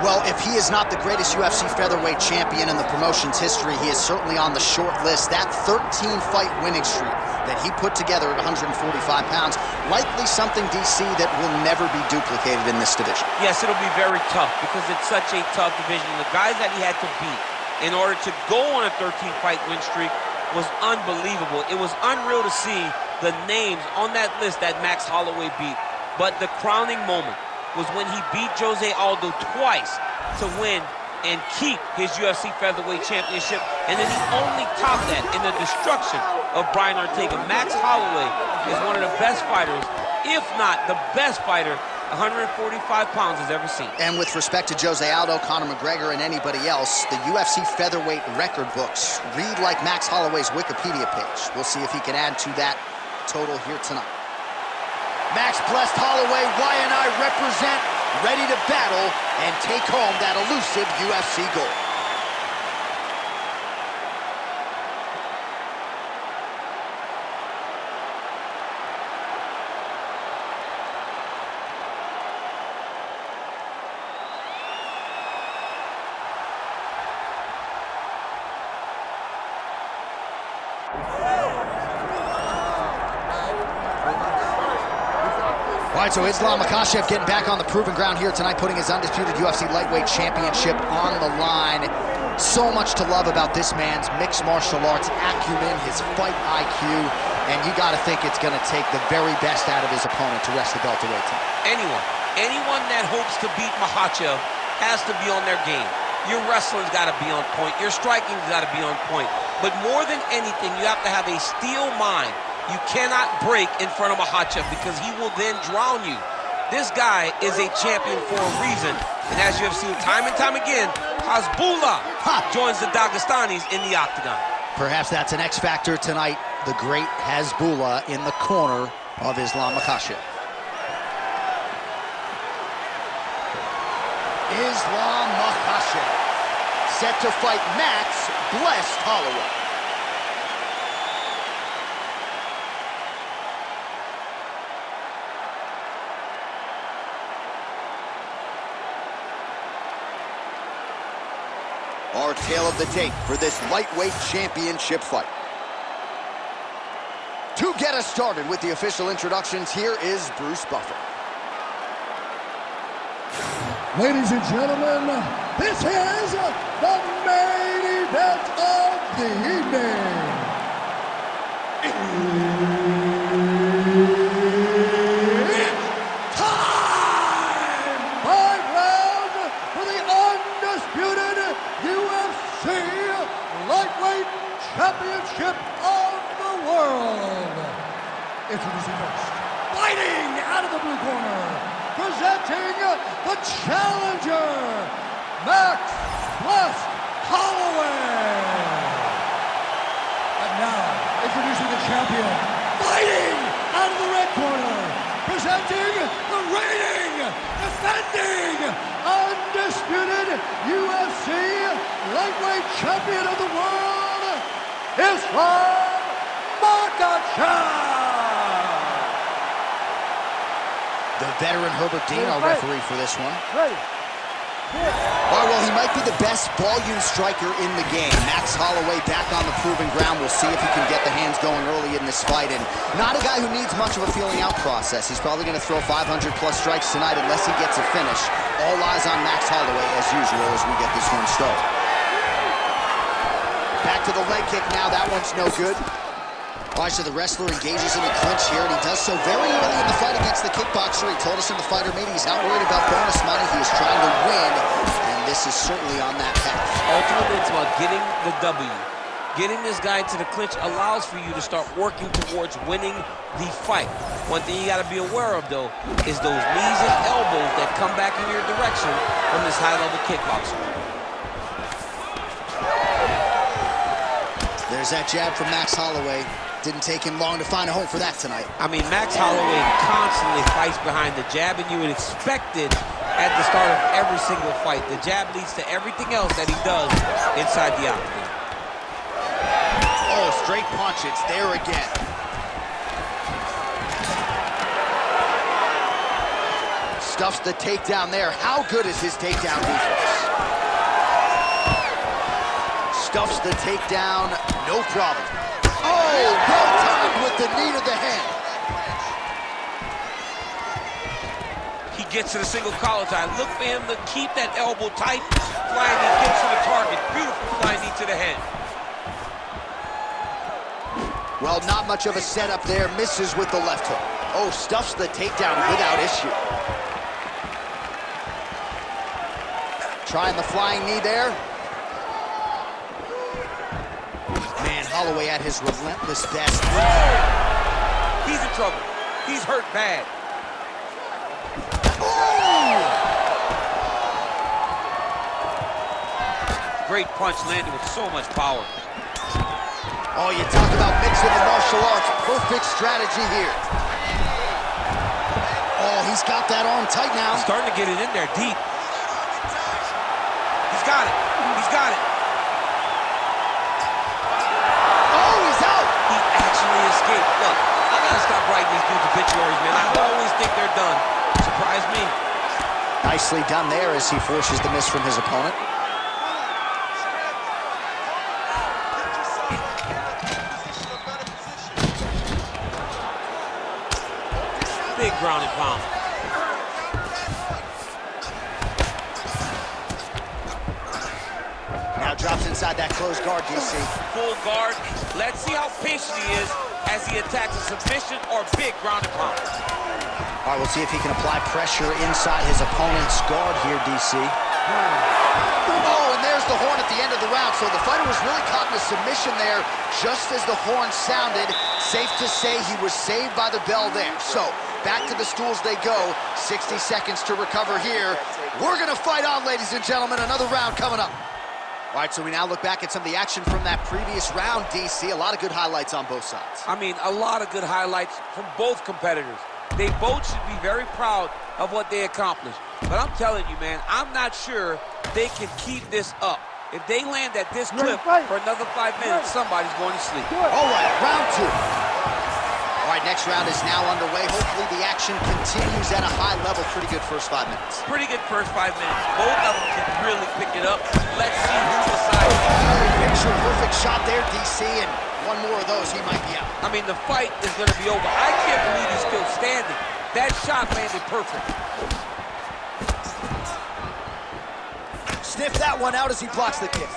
Well, if he is not the greatest UFC featherweight champion in the promotion's history, he is certainly on the short list. That 13-fight winning streak that he put together at 145 pounds, likely something, DC, that will never be duplicated in this division. Yes, it'll be very tough because it's such a tough division. The guys that he had to beat in order to go on a 13-fight win streak was unbelievable. It was unreal to see the names on that list that Max Holloway beat. But the crowning moment was when he beat Jose Aldo twice to win and keep his UFC featherweight championship, and then he only topped that in the destruction of Brian Ortega. Max Holloway is one of the best fighters, if not the best fighter 145 pounds has ever seen. And with respect to Jose Aldo, Conor McGregor, and anybody else, the UFC featherweight record books read like Max Holloway's Wikipedia page. We'll see if he can add to that total here tonight. Max blessed Holloway, Y&I represent, ready to battle and take home that elusive UFC gold. All right, so Islam Makhachev getting back on the proven ground here tonight, putting his undisputed UFC lightweight championship on the line. So much to love about this man's mixed martial arts acumen, his fight IQ, and you got to think it's going to take the very best out of his opponent to wrest the belt away tonight. Anyone that hopes to beat Makhachev has to be on their game. Your wrestling's got to be on point. Your striking's got to be on point. But more than anything, you have to have a steel mind. You cannot break in front of Makhachev because he will then drown you. This guy is a champion for a reason. And as you have seen time and time again, Hasbullah joins the Dagestanis in the octagon. Perhaps that's an X factor tonight. The great Hasbullah in the corner of Islam Makhachev. Islam Makhachev set to fight Max blessed Holloway. Our tale of the tape for this lightweight championship fight. To get us started with the official introductions, here is Bruce Buffer. Ladies and gentlemen, this is the main event of the evening. It's time! 5 rounds for the undisputed UFC Lightweight Championship of the world. Introducing first, fighting out of the blue corner, presenting the challenger, Max blessed Holloway. And now, introducing the champion, fighting out of the red corner, presenting the reigning, defending, undisputed UFC lightweight champion of the world, Islam Makhachev. The veteran Herbert Dean, our referee for this one. Ready. All right, well, he might be the best volume striker in the game. Max Holloway back on the proven ground. We'll see if he can get the hands going early in this fight. And not a guy who needs much of a feeling out process. He's probably going to throw 500-plus strikes tonight unless he gets a finish. All eyes on Max Holloway, as usual, as we get this one started. Back to the leg kick now. That one's no good. All right, so the wrestler engages in a clinch here, and he does so very early in the fight against the kickboxer. He told us in the fighter meeting he's not worried about bonus money. He is trying to win, and this is certainly on that path. Ultimately, it's about getting the W. Getting this guy into the clinch allows for you to start working towards winning the fight. One thing you got to be aware of, though, is those knees and elbows that come back in your direction from this high-level kickboxer. There's that jab from Max Holloway. Didn't take him long to find a home for that tonight. I mean, Max Holloway constantly fights behind the jab, and you would expect it at the start of every single fight. The jab leads to everything else that he does inside the octagon. Oh, straight punch. It's there again. Stuffs the takedown there. How good is his takedown defense? Stuffs the takedown, no problem. Oh, well timed with the knee to the head. He gets to the single collar tie. Look for him to keep that elbow tight. Flying knee gets to the target. Beautiful flying knee to the head. Well, not much of a setup there. Misses with the left hook. Oh, stuffs the takedown without issue. Trying the flying knee there. Man, Holloway at his relentless best. He's in trouble. He's hurt bad. Oh! Great punch landed with so much power. Oh, you talk about mixing the martial arts. Perfect strategy here. Oh, he's got that arm tight now. He's starting to get it in there deep. He's got it. He's got it. Oh, he's out. He actually escaped. Look, I gotta stop writing these dudes obituaries, man. I always think they're done. Surprise me. Nicely done there as he forces the miss from his opponent. Big ground and pound. Now drops inside that closed guard, DC. Full guard. Let's see how patient he is as he attacks a submission or big ground and pound. All right, we'll see if he can apply pressure inside his opponent's guard here, DC. Oh, and there's the horn at the end of the round. So the fighter was really caught in a submission there just as the horn sounded. Safe to say he was saved by the bell there. So back to the stools they go. 60 seconds to recover here. We're going to fight on, ladies and gentlemen. Another round coming up. All right, so we now look back at some of the action from that previous round, DC. A lot of good highlights on both sides. I mean, a lot of good highlights from both competitors. They both should be very proud of what they accomplished. But I'm telling you, man, I'm not sure they can keep this up. If they land at this clip for another 5 minutes, somebody's going to sleep. All right, round two. All right, next round is now underway. Hopefully the action continues at a high level. Pretty good first 5 minutes. Pretty good first 5 minutes. Both of them can really pick it up. Let's see who decides. Picture perfect shot there, DC, and one more of those, he might be out. I mean, the fight is going to be over. I can't believe he's still standing. That shot landed perfect. Sniff that one out as he blocks the kick.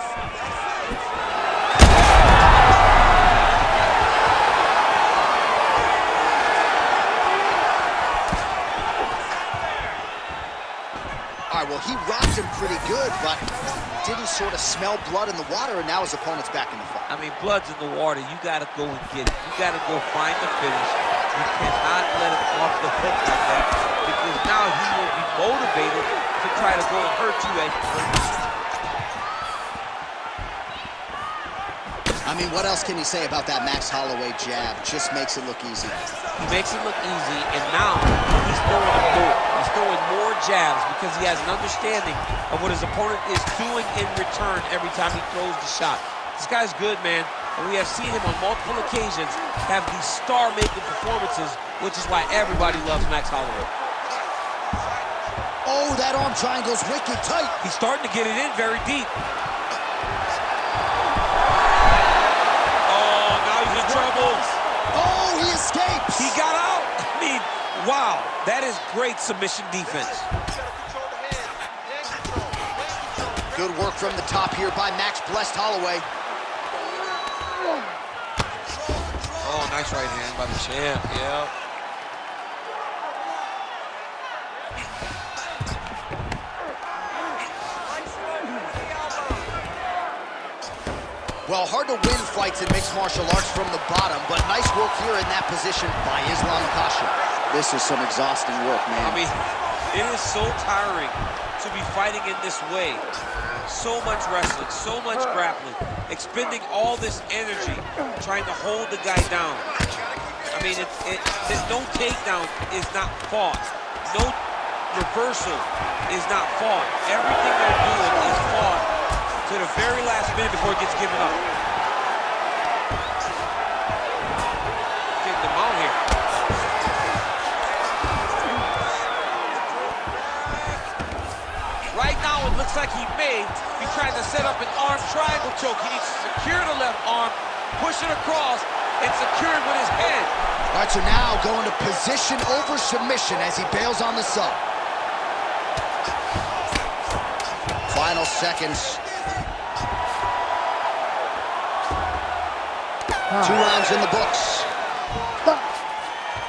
All right, well, he rocked him pretty good, but didn't sort of smell blood in the water, and now his opponent's back in the fight. I mean, blood's in the water. You got to go and get it. You got to go find the finish. You cannot let it off the hook like that, because now he will be motivated to try to go and hurt you as you hurt him. I mean, what else can you say about that Max Holloway jab? Just makes it look easy. He makes it look easy, and now he's throwing more. He's throwing more jabs because he has an understanding of what his opponent is doing in return every time he throws the shot. This guy's good, man, and we have seen him on multiple occasions have these star-making performances, which is why everybody loves Max Holloway. Oh, that arm triangle's wicked tight. He's starting to get it in very deep. Oh, he escapes. He got out. I mean, wow, that is great submission defense. Good work from the top here by Max Blessed Holloway. Oh, nice right hand by the champ, yeah. Well, hard to win fights in mixed martial arts from the bottom, but nice work here in that position by Makhachev. This is some exhausting work, man. I mean, it is so tiring to be fighting in this way. So much wrestling, so much grappling, expending all this energy trying to hold the guy down. I mean, no takedown is not fought. No reversal is not fought. Everything they're doing is fought to the very last minute before it gets given up. Getting them out here. Right now, it looks like he may be trying to set up an arm triangle choke. He needs to secure the left arm, push it across, and secure it with his head. All right, so now going to position over submission as he bails on the sub. Final seconds. 2 rounds in the books.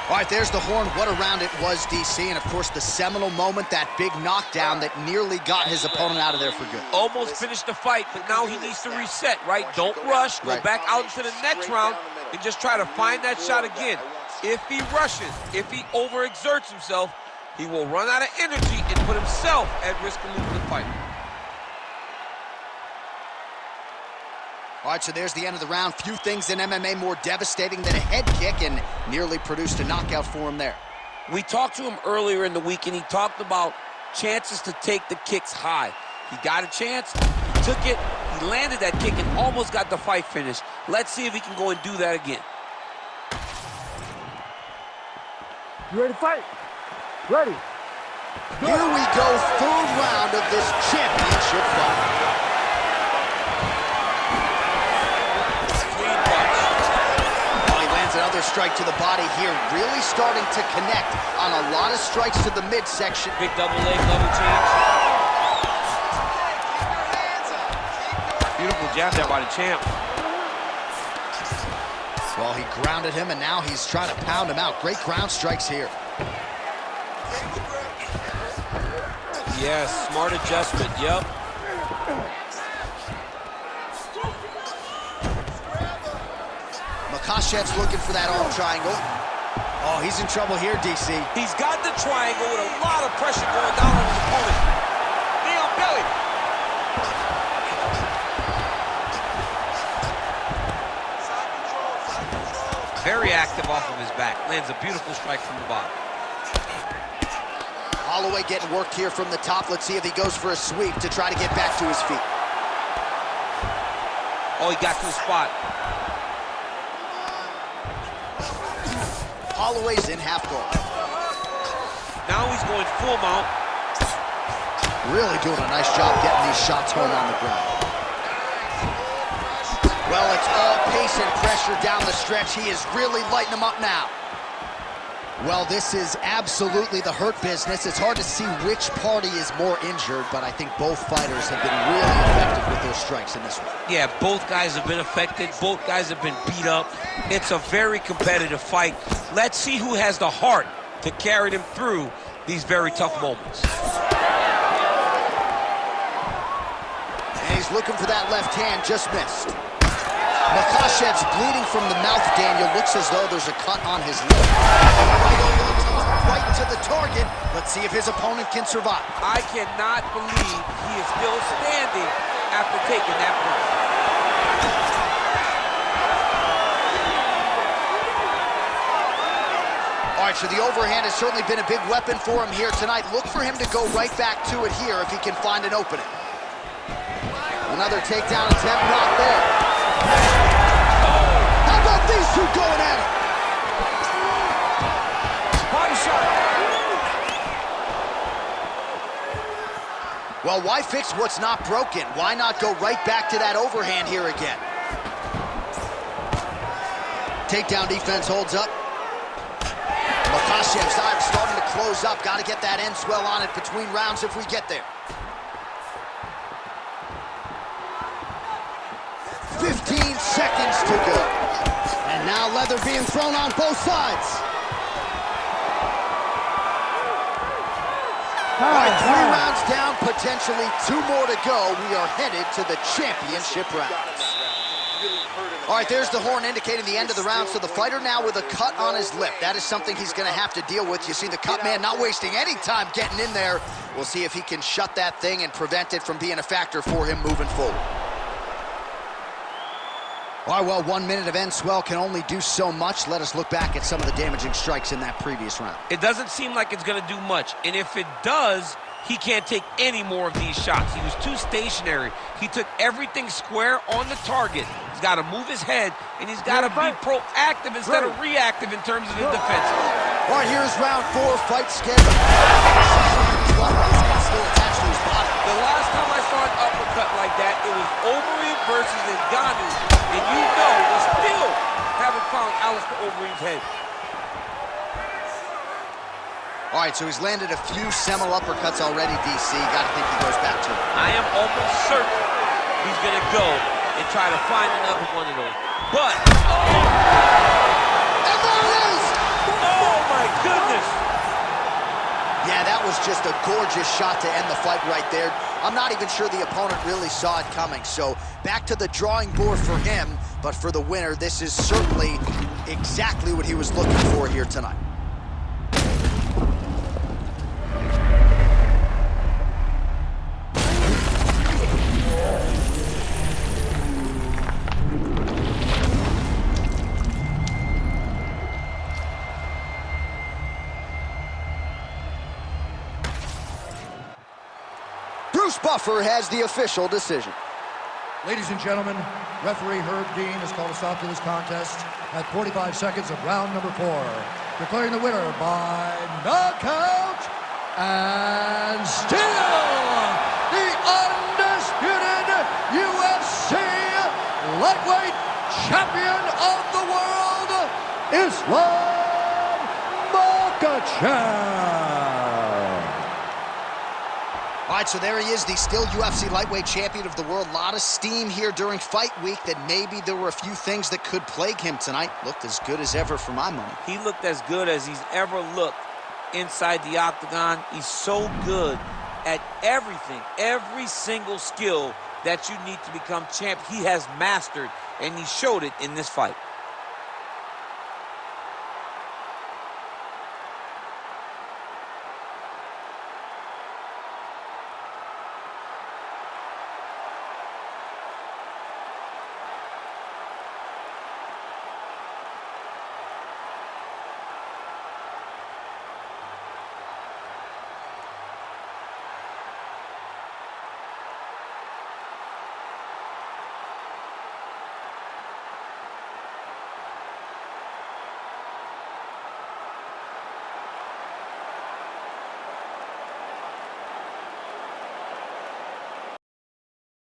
All right, there's the horn. What a round it was, DC. And, of course, the seminal moment, that big knockdown that nearly got his opponent out of there for good. Almost finished the fight, but now he needs to reset, right? Don't rush. Go back out into the next round and just try to find that shot again. If he rushes, if he overexerts himself, he will run out of energy and put himself at risk of losing the fight. All right, so there's the end of the round. Few things in MMA more devastating than a head kick, and nearly produced a knockout for him there. We talked to him earlier in the week, and he talked about chances to take the kicks high. He got a chance, he took it, he landed that kick, and almost got the fight finished. Let's see if he can go and do that again. You ready to fight? Ready. Here we go, 3rd round of this championship fight. Another strike to the body here, really starting to connect on a lot of strikes to the midsection. Big double leg, double change. Beautiful jab there by the champ. Well, he grounded him, and now he's trying to pound him out. Great ground strikes here. Yes, smart adjustment, yep. Makhachev's looking for that arm triangle. Oh, he's in trouble here, DC. He's got the triangle with a lot of pressure going down on his opponent. Knee on belly. Very active off of his back. Lands a beautiful strike from the bottom. Holloway getting worked here from the top. Let's see if he goes for a sweep to try to get back to his feet. Oh, he got to the spot. Holloway's in half guard. Now he's going full mount. Really doing a nice job getting these shots home on the ground. Well, it's all pace and pressure down the stretch. He is really lighting them up now. Well, this is absolutely the hurt business. It's hard to see which party is more injured, but I think both fighters have been really effective with their strikes in this one. Yeah, both guys have been affected. Both guys have been beat up. It's a very competitive fight. Let's see who has the heart to carry them through these very tough moments. And he's looking for that left hand, just missed. Makhachev's bleeding from the mouth, Daniel. Looks as though there's a cut on his lip. Right over the top, right to the target. Let's see if his opponent can survive. I cannot believe he is still standing after taking that punch. All right, so the overhand has certainly been a big weapon for him here tonight. Look for him to go right back to it here if he can find an opening. Another takedown attempt, not there. How about these two going at it? Body shot. Well, why fix what's not broken? Why not go right back to that overhand here again? Takedown defense holds up. Makhachev's eye starting to close up. Got to get that end swell on it between rounds if we get there. 15 seconds to go. And now leather being thrown on both sides. All right, 3 rounds down, potentially 2 more to go. We are headed to the championship rounds. All right, there's the horn indicating the end of the round. So the fighter now with a cut on his lip. That is something he's going to have to deal with. You see the cut man not wasting any time getting in there. We'll see if he can shut that thing and prevent it from being a factor for him moving forward. All right, well, 1 minute of end swell can only do so much. Let us look back at some of the damaging strikes in that previous round. It doesn't seem like it's going to do much. And if it does, he can't take any more of these shots. He was too stationary. He took everything square on the target. He's got to move his head, and he's got to be proactive instead of reactive in terms of his defense. All right, here's round 4, fight schedule. Still attached to his body. The last time I saw an uppercut like that, it was Overeem versus Ngannou, and you know we still haven't found Alistair Overeem's head. All right, so he's landed a few seminal uppercuts already, DC. Got to think he goes back to it. I am almost certain he's going to go and try to find another one of those. But, And there it is! oh my goodness! Yeah, that was just a gorgeous shot to end the fight right there. I'm not even sure the opponent really saw it coming. So back to the drawing board for him. But for the winner, this is certainly exactly what he was looking for here tonight. Bruce Buffer has the official decision. Ladies and gentlemen, referee Herb Dean has called a stop to this contest at 45 seconds of round number 4, declaring the winner by knockout and still the undisputed UFC lightweight champion of the world, Islam Makhachev. All right, so there he is, the still UFC lightweight champion of the world. A lot of steam here during fight week that maybe there were a few things that could plague him tonight. Looked as good as ever for my money. He looked as good as he's ever looked inside the octagon. He's so good at everything, every single skill that you need to become champ. He has mastered, and he showed it in this fight.